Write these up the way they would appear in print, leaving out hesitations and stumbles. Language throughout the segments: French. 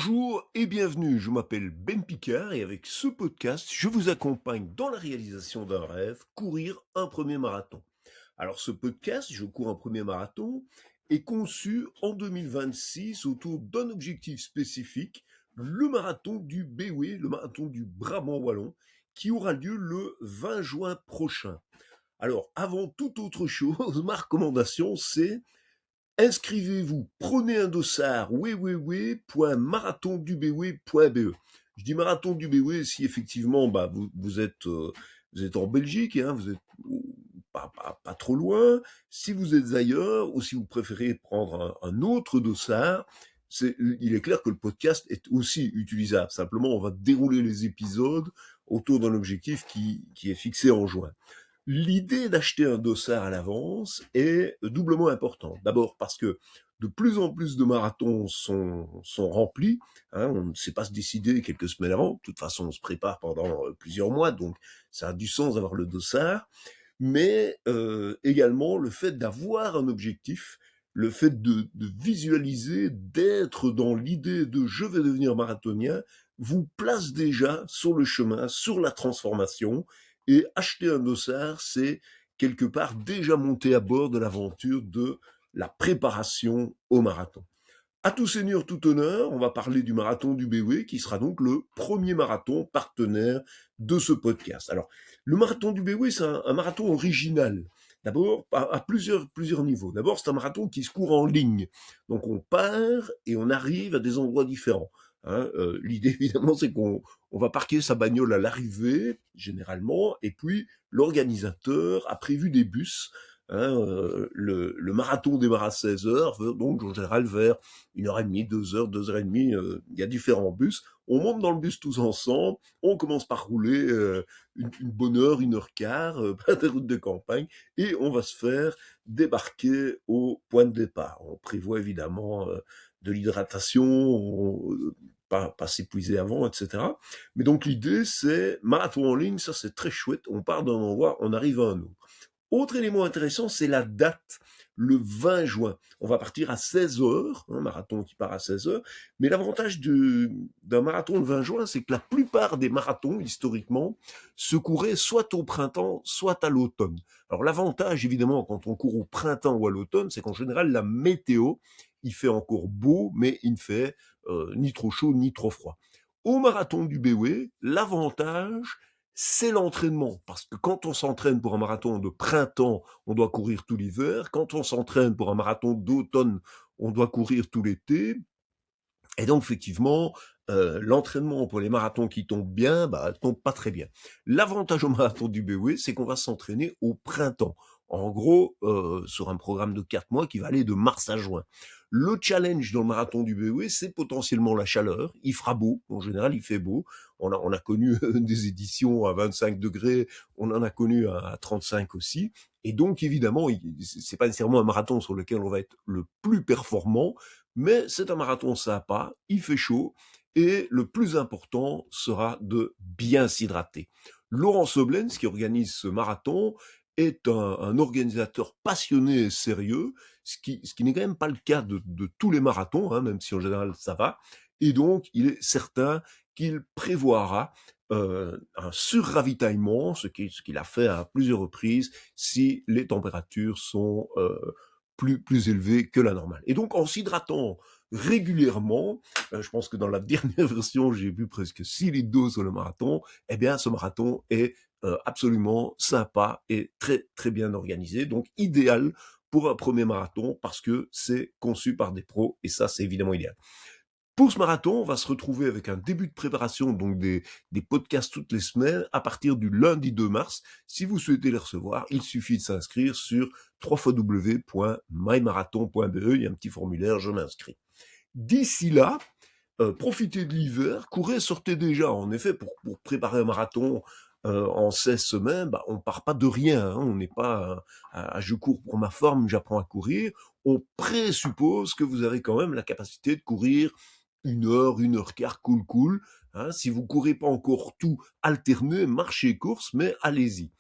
Bonjour et bienvenue, je m'appelle Ben Picard et avec ce podcast, je vous accompagne dans la réalisation d'un rêve, courir un premier marathon. Alors ce podcast, Je cours un premier marathon, est conçu en 2026 autour d'un objectif spécifique, le marathon du Béoué, le marathon du Brabant Wallon, qui aura lieu le 20 juin prochain. Alors avant toute autre chose, ma recommandation c'est inscrivez-vous, prenez un dossard www.marathondubw.be. Je dis marathon du BW si effectivement vous êtes en Belgique, hein, vous êtes pas trop loin. Si vous êtes ailleurs ou si vous préférez prendre un autre dossard, il est clair que le podcast est aussi utilisable. Simplement, on va dérouler les épisodes autour d'un objectif qui est fixé en juin. L'idée d'acheter un dossard à l'avance est doublement importante. D'abord parce que de plus en plus de marathons sont remplis. Hein, on ne sait pas se décider quelques semaines avant. De toute façon, on se prépare pendant plusieurs mois, donc ça a du sens d'avoir le dossard. Mais également le fait d'avoir un objectif, le fait de visualiser, d'être dans l'idée de je vais devenir marathonien, vous place déjà sur le chemin, sur la transformation. Et acheter un dossard, c'est quelque part déjà monter à bord de l'aventure de la préparation au marathon. À tout seigneur, tout honneur, on va parler du marathon du Béoué, qui sera donc le premier marathon partenaire de ce podcast. Alors, le marathon du Béoué, c'est un marathon original. D'abord, à plusieurs niveaux. D'abord, c'est un marathon qui se court en ligne. Donc, on part et on arrive à des endroits différents. Hein, l'idée, évidemment, c'est qu'on va parquer sa bagnole à l'arrivée, généralement, et puis l'organisateur a prévu des bus. Hein, le marathon démarre à 16 heures, donc en général vers 1h30, 2 heures, 2 heures et demie, il y a différents bus. On monte dans le bus tous ensemble, on commence par rouler une bonne heure, 1h15, pas de route de campagne, et on va se faire débarquer au point de départ. On prévoit évidemment de l'hydratation, pas s'épuiser avant, etc. Mais donc l'idée, c'est marathon en ligne, ça c'est très chouette, on part d'un endroit, on arrive à un autre. Autre élément intéressant, c'est la date, le 20 juin. On va partir à 16 heures, un marathon qui part à 16 heures. Mais l'avantage d'un marathon le 20 juin, c'est que la plupart des marathons, historiquement, se couraient soit au printemps, soit à l'automne. Alors l'avantage, évidemment, quand on court au printemps ou à l'automne, c'est qu'en général, la météo, il fait encore beau, mais il ne fait ni trop chaud ni trop froid. Au marathon du Béoué, l'avantage, c'est l'entraînement. Parce que quand on s'entraîne pour un marathon de printemps, on doit courir tout l'hiver. Quand on s'entraîne pour un marathon d'automne, on doit courir tout l'été. Et donc, effectivement, l'entraînement pour les marathons qui tombent bien, tombe pas très bien. L'avantage au marathon du BW, c'est qu'on va s'entraîner au printemps. En gros, sur un programme de 4 mois qui va aller de mars à juin. Le challenge dans le marathon du BW, c'est potentiellement la chaleur. Il fera beau. En général, il fait beau. On a connu des éditions à 25 degrés. On en a connu à 35 aussi. Et donc, évidemment, c'est pas nécessairement un marathon sur lequel on va être le plus performant, mais c'est un marathon sympa, il fait chaud, et le plus important sera de bien s'hydrater. Laurent Soblens, qui organise ce marathon, est un organisateur passionné et sérieux, ce qui n'est quand même pas le cas de tous les marathons, hein, même si en général ça va, et donc il est certain qu'il prévoira un surravitaillement, ce qu'il a fait à plusieurs reprises, si les températures sont plus élevé que la normale. Et donc, en s'hydratant régulièrement, je pense que dans la dernière version, j'ai bu presque 6 litres d'eau sur le marathon, eh bien, ce marathon est absolument sympa et très, très bien organisé. Donc, idéal pour un premier marathon parce que c'est conçu par des pros et ça, c'est évidemment idéal. Pour ce marathon, on va se retrouver avec un début de préparation, donc des podcasts toutes les semaines, à partir du lundi 2 mars. Si vous souhaitez les recevoir, il suffit de s'inscrire sur www.mymarathon.be. Il y a un petit formulaire, je m'inscris. D'ici là, profitez de l'hiver, courez, sortez déjà. En effet, pour préparer un marathon en 16 semaines, on part pas de rien. Hein. On n'est pas je cours pour ma forme, j'apprends à courir. On présuppose que vous avez quand même la capacité de courir 1 heure, 1 heure quart, cool. Hein. Si vous courez pas encore tout, alternez, marchez, course, mais allez-y.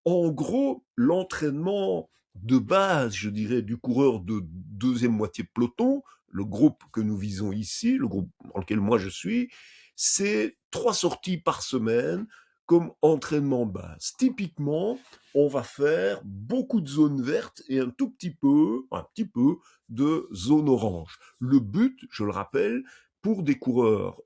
En gros, l'entraînement de base, je dirais, du coureur de deuxième moitié de peloton, le groupe que nous visons ici, le groupe dans lequel moi je suis, c'est 3 sorties par semaine comme entraînement de base. Typiquement, on va faire beaucoup de zones vertes et un petit peu de zone orange. Le but, je le rappelle, pour des coureurs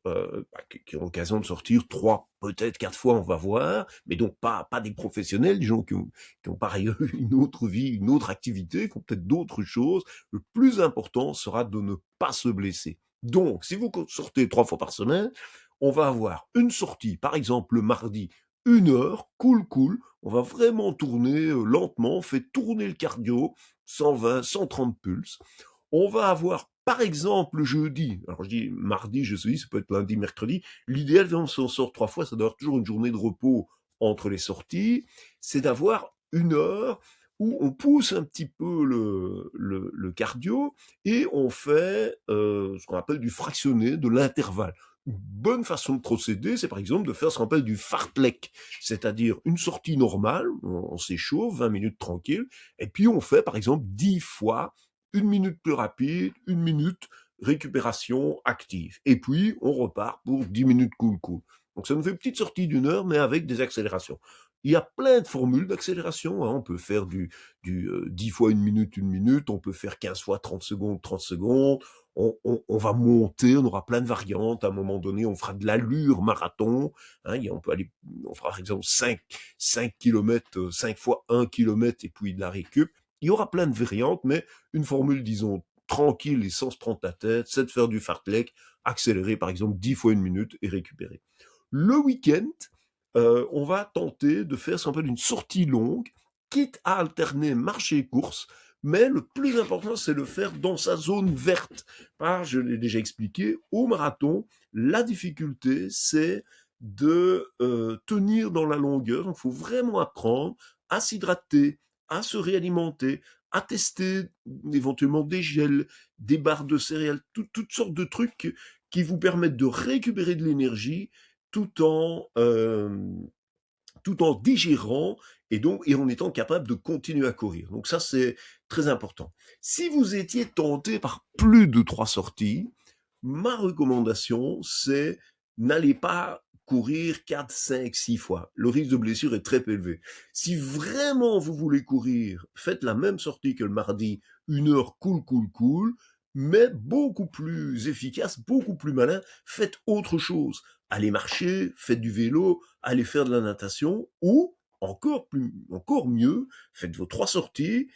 qui ont l'occasion de sortir 3, peut-être 4 fois, on va voir, mais donc pas des professionnels, des gens qui ont par ailleurs une autre vie, une autre activité, qui ont peut-être d'autres choses. Le plus important sera de ne pas se blesser. Donc, si vous sortez 3 fois par semaine, on va avoir une sortie, par exemple le mardi, 1 heure, cool, on va vraiment tourner lentement, on fait tourner le cardio, 120, 130 pulses. On va avoir, par exemple, le jeudi, alors je dis mardi, jeudi, ça peut être lundi, mercredi, l'idéal, si on sort 3 fois, c'est d'avoir toujours une journée de repos entre les sorties, c'est d'avoir 1 heure où on pousse un petit peu le cardio et on fait ce qu'on appelle du fractionné, de l'intervalle. Une bonne façon de procéder, c'est par exemple de faire ce qu'on appelle du fartlek, c'est-à-dire une sortie normale, on s'échauffe, 20 minutes tranquille, et puis on fait par exemple 10 fois 1 minute plus rapide, 1 minute récupération active. Et puis, on repart pour 10 minutes cool. Donc, ça nous fait une petite sortie d'1 heure, mais avec des accélérations. Il y a plein de formules d'accélération. On peut faire du 10 fois 1 minute, on peut faire 15 fois 30 secondes, 30 secondes. On va monter, on aura plein de variantes. À un moment donné, on fera de l'allure marathon. On peut aller, on fera par exemple 5 km, 5 fois 1 km et puis de la récup. Il y aura plein de variantes, mais une formule, disons, tranquille et sans se prendre la tête, c'est de faire du fartlek, accélérer par exemple 10 fois 1 minute et récupérer. Le week-end, on va tenter de faire ce qu'on appelle une sortie longue, quitte à alterner marche et course, mais le plus important, c'est de le faire dans sa zone verte. Je l'ai déjà expliqué, au marathon, la difficulté, c'est de tenir dans la longueur. Il faut vraiment apprendre à s'hydrater, à se réalimenter, à tester éventuellement des gels, des barres de céréales, toutes sortes de trucs qui vous permettent de récupérer de l'énergie tout en, tout en digérant et en étant capable de continuer à courir. Donc ça, c'est très important. Si vous étiez tenté par plus de 3 sorties, ma recommandation, c'est n'allez pas courir 4, 5, 6 fois. Le risque de blessure est très élevé. Si vraiment vous voulez courir, faites la même sortie que le mardi, 1 heure cool, mais beaucoup plus efficace, beaucoup plus malin. Faites autre chose. Allez marcher, faites du vélo, allez faire de la natation ou encore mieux, faites vos 3 sorties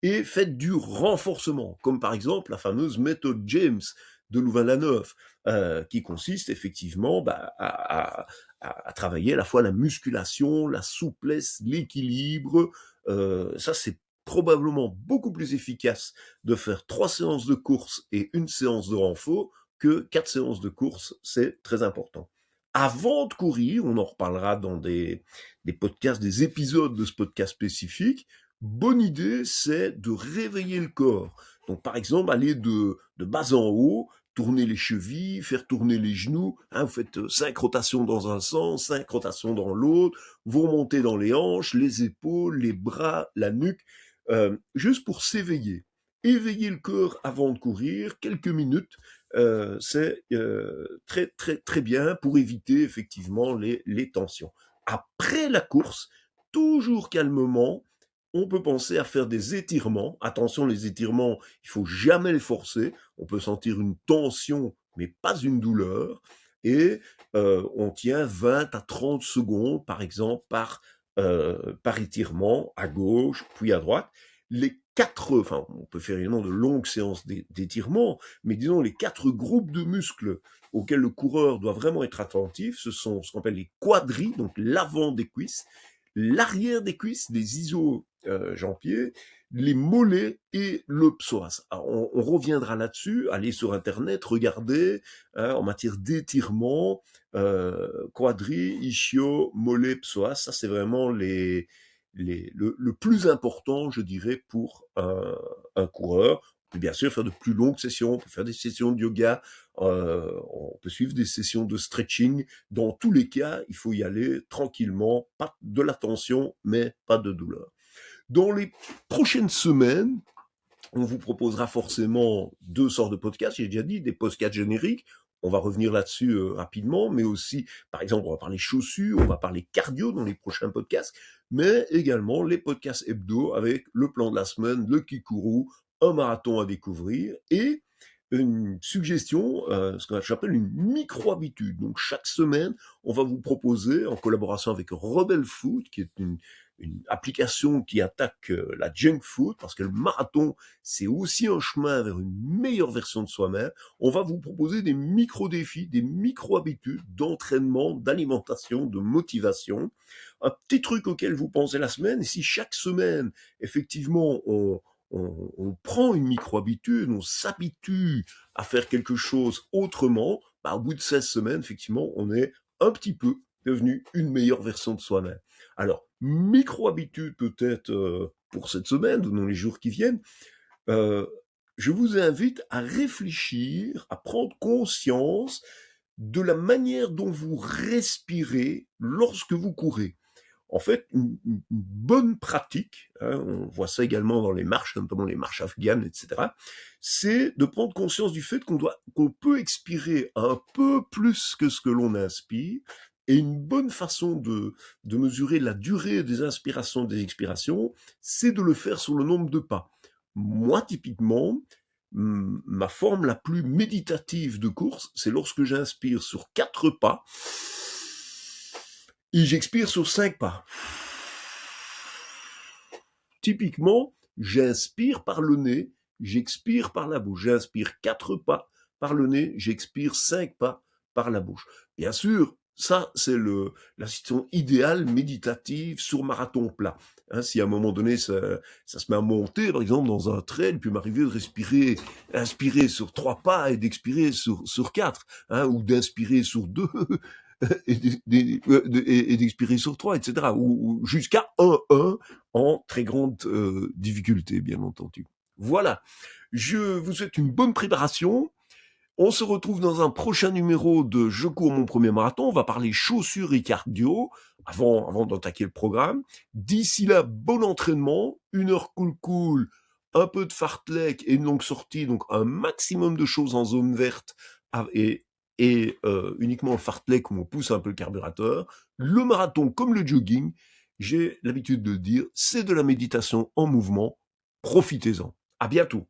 et faites du renforcement, comme par exemple la fameuse méthode James de Louvain-la-Neuve, qui consiste effectivement à travailler à la fois la musculation, la souplesse, l'équilibre. Ça, c'est probablement beaucoup plus efficace de faire 3 séances de course et 1 séance de renfort que 4 séances de course, c'est très important. Avant de courir, on en reparlera dans des podcasts, des épisodes de ce podcast spécifique, bonne idée, c'est de réveiller le corps. Donc, par exemple, aller de bas en haut, tourner les chevilles, faire tourner les genoux. Vous faites 5 rotations dans un sens, 5 rotations dans l'autre. Vous remontez dans les hanches, les épaules, les bras, la nuque, juste pour s'éveiller. Éveiller le corps avant de courir, quelques minutes, c'est très très très bien pour éviter effectivement les tensions. Après la course, toujours calmement, on peut penser à faire des étirements. Attention, les étirements, il faut jamais les forcer. On peut sentir une tension, mais pas une douleur. Et on tient 20 à 30 secondes, par exemple, par étirement, à gauche, puis à droite. On peut faire évidemment de longues séances d'étirement, mais disons les 4 groupes de muscles auxquels le coureur doit vraiment être attentif, ce sont ce qu'on appelle les quadris, donc l'avant des cuisses, l'arrière des cuisses, les iso-jambiers, les mollets et le psoas. Alors, on reviendra là-dessus, allez sur Internet, regardez en matière d'étirement, quadri, ischio, mollet, psoas, ça c'est vraiment le plus important, je dirais, pour un coureur. On peut bien sûr faire de plus longues sessions, on peut faire des sessions de yoga, on peut suivre des sessions de stretching. Dans tous les cas, il faut y aller tranquillement, pas de la tension, mais pas de douleur. Dans les prochaines semaines, On vous proposera forcément 2 sortes de podcasts, j'ai déjà dit, des podcasts génériques, on va revenir là-dessus rapidement, mais aussi, par exemple, on va parler chaussures, on va parler cardio dans les prochains podcasts, mais également les podcasts hebdo avec le plan de la semaine, le Kikourou, un marathon à découvrir et une suggestion, ce que j'appelle une micro-habitude. Donc chaque semaine, on va vous proposer, en collaboration avec Rebel Food, qui est une application qui attaque la junk food, parce que le marathon, c'est aussi un chemin vers une meilleure version de soi-même. On va vous proposer des micro-défis, des micro-habitudes d'entraînement, d'alimentation, de motivation. Un petit truc auquel vous pensez la semaine, et si chaque semaine, effectivement, on prend une micro-habitude, on s'habitue à faire quelque chose autrement, bah, au bout de 16 semaines, effectivement, on est un petit peu devenu une meilleure version de soi-même. Alors, micro-habitude peut-être pour cette semaine ou dans les jours qui viennent, euh, je vous invite à réfléchir, à prendre conscience de la manière dont vous respirez lorsque vous courez. En fait, une bonne pratique, hein, on voit ça également dans les marches, notamment les marches afghanes, etc., c'est de prendre conscience du fait qu'on peut expirer un peu plus que ce que l'on inspire, et une bonne façon de mesurer la durée des inspirations et des expirations, c'est de le faire sur le nombre de pas. Moi, typiquement, ma forme la plus méditative de course, c'est lorsque j'inspire sur 4 pas, et j'expire sur 5 pas. Typiquement, j'inspire par le nez, j'expire par la bouche. J'inspire 4 pas par le nez, j'expire 5 pas par la bouche. Bien sûr, ça, c'est la situation idéale méditative sur marathon plat. Hein, si à un moment donné, ça se met à monter, par exemple, dans un trail, puis m'arriver de respirer, inspirer sur 3 pas et d'expirer sur 4, hein, ou d'inspirer sur 2, et d'expirer sur 3, etc. Ou jusqu'à 1-1 en très grande difficulté, bien entendu. Voilà, je vous souhaite une bonne préparation. On se retrouve dans un prochain numéro de Je cours mon premier marathon. On va parler chaussures et cardio avant d'attaquer le programme. D'ici là, bon entraînement, 1 heure cool, un peu de fartlek et une longue sortie, donc un maximum de choses en zone verte et uniquement le fartlek où on pousse un peu le carburateur. Le marathon comme le jogging, j'ai l'habitude de dire, c'est de la méditation en mouvement. Profitez-en. À bientôt.